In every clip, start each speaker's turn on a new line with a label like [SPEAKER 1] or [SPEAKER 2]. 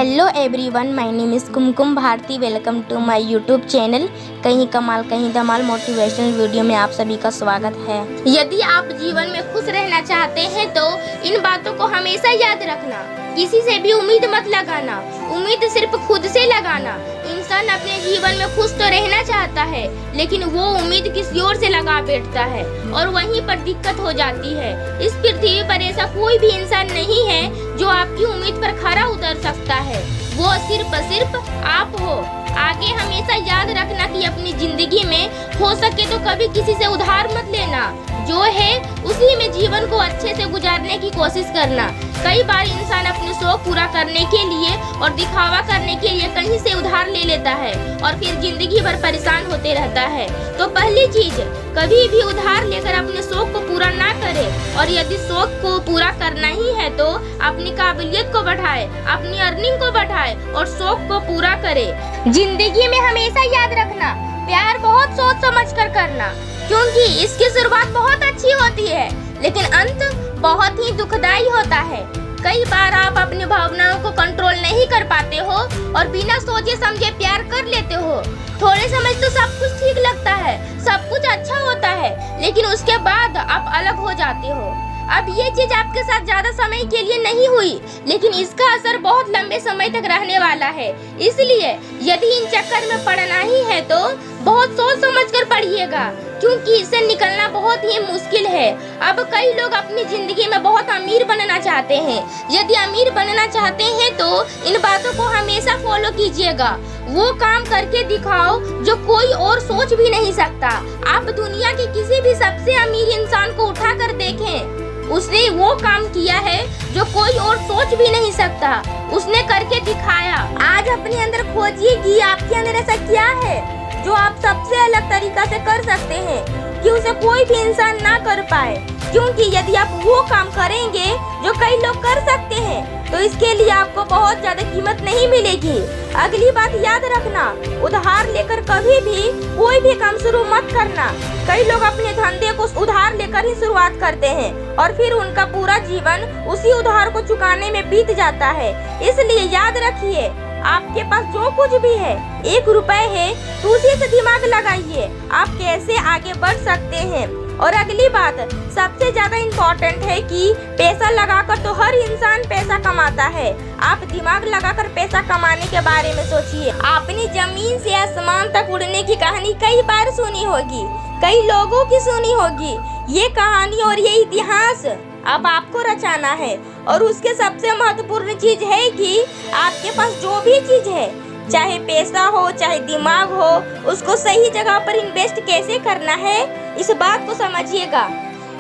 [SPEAKER 1] Hello everyone, my name is Kumkum Bharti. Welcome to my YouTube channel कहीं कमाल कहीं धमाल motivational video में आप सभी का स्वागत है। यदि आप जीवन में खुश रहना चाहते हैं तो इन बातों को हमेशा याद रखना। किसी से भी उम्मीद मत लगाना, उम्मीद सिर्फ खुद से लगाना। इंसान अपने जीवन में खुश तो रहना चाहता है, लेकिन वो उम्मीद किसी और से लगा बैठता है और वहीं पर दिक्कत हो जाती है। इस पृथ्वी पर ऐसा कोई भी इंसान नहीं है जो आपकी उम्मीद पर खरा उतर सकता है। वो सिर्फ आप हो। आगे हमेशा याद रखना कि अपनी जिंदगी में हो सके तो कभी किसी से उधार मत लेना। जो है उसी में जीवन को अच्छे से गुजारने की कोशिश करना। कई बार इंसान अपने शौक पूरा करने के लिए और दिखावा करने के लिए कहीं से उधार ले लेता है और फिर जिंदगी भर परेशान होते रहता है। तो पहली चीज, कभी भी उधार लेकर अपने शौक को पूरा ना करे, और यदि शौक को पूरा करना ही है तो अपनी काबिलियत को बढ़ाए, अपनी अर्निंग को बढ़ाए और शौक को पूरा करे। जिंदगी में हमेशा याद रखना, प्यार बहुत सोच समझ कर करना, क्योंकि इसकी शुरुआत बहुत अच्छी होती है लेकिन अंत बहुत ही दुखदाई होता है। कई बार आप अपनी भावनाओं को कंट्रोल नहीं कर पाते हो और बिना सोचे समझे प्यार कर लेते हो। थोड़े समय तो सब कुछ ठीक लगता है, सब कुछ अच्छा होता है, लेकिन उसके बाद आप अलग हो जाते हो। अब ये चीज आपके साथ ज्यादा समय के लिए नहीं हुई, लेकिन इसका असर बहुत लंबे समय तक रहने वाला है। इसलिए यदि इन चक्कर में पड़ना ही है तो बहुत सोच समझ कर पढ़िएगा, क्योंकि इससे निकलना बहुत ही मुश्किल है। अब कई लोग अपनी जिंदगी में बहुत अमीर बनना चाहते हैं। यदि अमीर बनना चाहते हैं तो इन बातों को हमेशा फॉलो कीजिएगा। वो काम करके दिखाओ जो कोई और सोच भी नहीं सकता। आप दुनिया के किसी भी सबसे अमीर इंसान को उठा कर देखें, उसने वो काम किया है जो कोई और सोच भी नहीं सकता। उसने करके दिखाया। आज अपने अंदर खोजिए कि आपके अंदर ऐसा क्या है जो आप सबसे अलग तरीका से कर सकते हैं कि उसे कोई भी इंसान ना कर पाए। क्योंकि यदि आप वो काम करेंगे जो कई लोग कर सकते हैं तो इसके लिए आपको बहुत ज्यादा कीमत नहीं मिलेगी। अगली बात याद रखना, उधार लेकर कभी भी कोई भी काम शुरू मत करना। कई लोग अपने धंधे को उधार लेकर ही शुरुआत करते हैं और फिर उनका पूरा जीवन उसी उधार को चुकाने में बीत जाता है। इसलिए याद रखिए, आपके पास जो कुछ भी है, 1 रुपए है तो उसी से दिमाग लगाइए आप कैसे आगे बढ़ सकते हैं। और अगली बात सबसे ज्यादा इम्पोर्टेंट है कि पैसा लगाकर तो हर इंसान पैसा कमाता है। आप दिमाग लगाकर पैसा कमाने के बारे में सोचिए। आपने जमीन से आसमान तक उड़ने की कहानी कई बार सुनी होगी, कई लोगों की सुनी होगी। ये कहानी और ये इतिहास अब आपको रचाना है। और उसके सबसे महत्वपूर्ण चीज है कि आपके पास जो भी चीज है, चाहे पैसा हो चाहे दिमाग हो, उसको सही जगह पर इन्वेस्ट कैसे करना है, इस बात को समझिएगा।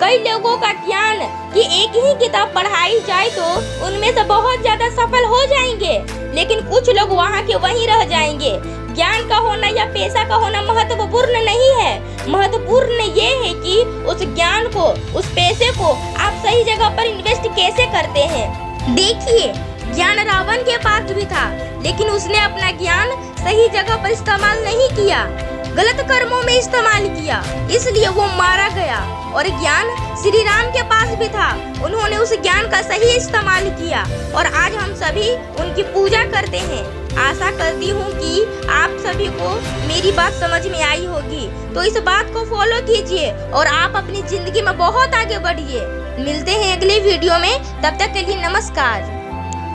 [SPEAKER 1] कई लोगों का ज्ञान कि एक ही किताब पढ़ाई जाए तो उनमें से बहुत ज्यादा सफल हो जाएंगे, लेकिन कुछ लोग वहाँ के वहीं रह जाएंगे। ज्ञान का होना या पैसा का होना महत्वपूर्ण नहीं है। महत्वपूर्ण ये है कि उस ज्ञान को, उस पैसे को आप सही जगह पर इन्वेस्ट कैसे करते हैं। देखिए, ज्ञान रावण के पास भी था, लेकिन उसने अपना ज्ञान सही जगह पर इस्तेमाल नहीं किया, गलत कर्मों में इस्तेमाल किया, इसलिए वो मारा गया। और ज्ञान श्री राम के पास भी था, उन्होंने उस ज्ञान का सही इस्तेमाल किया और आज हम सभी उनकी पूजा करते हैं। आशा करती हूँ कि आप सभी को मेरी बात समझ में आई होगी। तो इस बात को फॉलो कीजिए और आप अपनी जिंदगी में बहुत आगे बढ़िए। मिलते हैं अगले वीडियो में, तब तक के लिए नमस्कार।